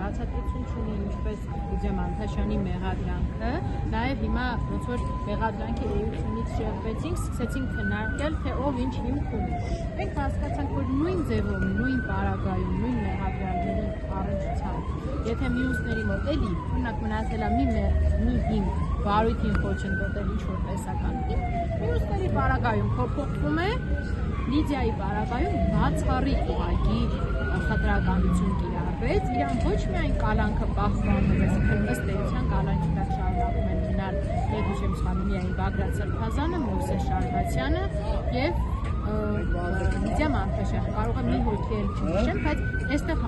բացատրություն չունի ինչպես Լիդիա Մանուկյանի մեղադրանքը, նաև հիմա ոնց որ մեղադրանքի էությունից շեղվեցինք, սկսեցինք քննարկել, թե ով ինչ հիմք ունի։ Մենք հասկացանք, որ նույն ձևով, նույն պարագայում, նույն մեղադրանքների առնչությամբ, եթե մյուսների մոտ էլի, օրինակ մնացել է մի հիմք վարույթին խոչընդոտել ինչ-որ տեսական հիմք, մյուսների պարագայում փոփոխվում է, Լիդիայի պարագայում բացառիկ ուղղակի խտրականություն կիրառվեց, իրան ոչ միայն կալանքը պահպանվեց, ըստ էության կալանքի տակ շարունակում են մնալ Եդուշեմ Սխանումյանի, Բագրատ Սրբազանը, Մովսես Շարվացյանը եւ Լիդիա Մանուկյանը։ Կարող եմ մի հոգի էլ չհիշեմ, բայց այստեղ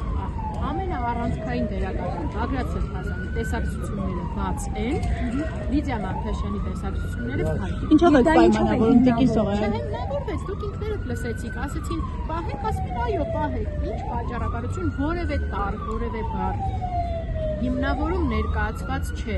ամենաառանցքային դերակատարը Բագրատ Սրբազանի տեսակցությունները բաց են, Լիդիա Մանուկյանի տեսակցությունները փակ։ Ինչով եք պայմանավորում Տիկին Սողոյան։ Հիմնավորվեց, դուք ինքներդ լսեցիք, ասեցին, պահեք, ասում այո, պահեք, ինչ պատճառաբարություն, որևէ տառ, որևէ բառ հիմնավորում ներկայացված չէ,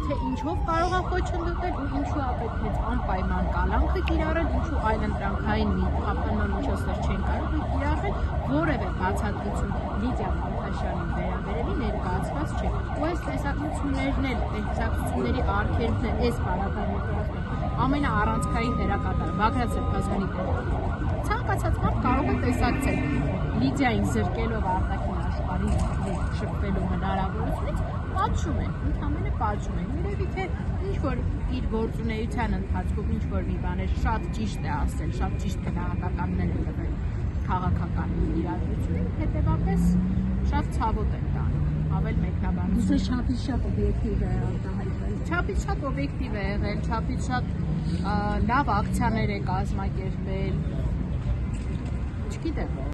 թե ինչով կարող է խոչընդոտել ու ինչու է պետք է անպայման կալանքը կիրառել, ինչու այլընտրանքային մի խափանման միջոցներ չեն կարող կիրառել, որևէ բացատրություն Լիդիա Մանուկյանին վերաբերելի ներկայացված չէ։ Ու այս տեսակցություններն էլ, տեսակցությունների արգելքն է այս բանականության ամենաառանցքային դերակատարը Բագրատ Սրբազանի դերը։ Ցանկացած մարդ կարող է տեսակցել Լիդիային զրկելով արտաքին աշխարհի շփվելու հնարավորությունից, պատժում են, ընդհանրապես պատժում են։ Երևի թե ինչ որ իր գործունեության ընթացքում ինչ որ մի բաներ շատ ճիշտ է ասել, շատ ճիշտ գնահատականներ է տվել քաղաքական իրադրությունին, հետևաբար շատ ցավոտ են տանում, ավել մեկնաբանություն։ Չափից շատ օբյեկտիվ է արտահայտվել։ Չափից շատ օբյեկտիվ է եղել, չափից շատ լավ ակցիաներ է կազմակերպել, չգիտեմ։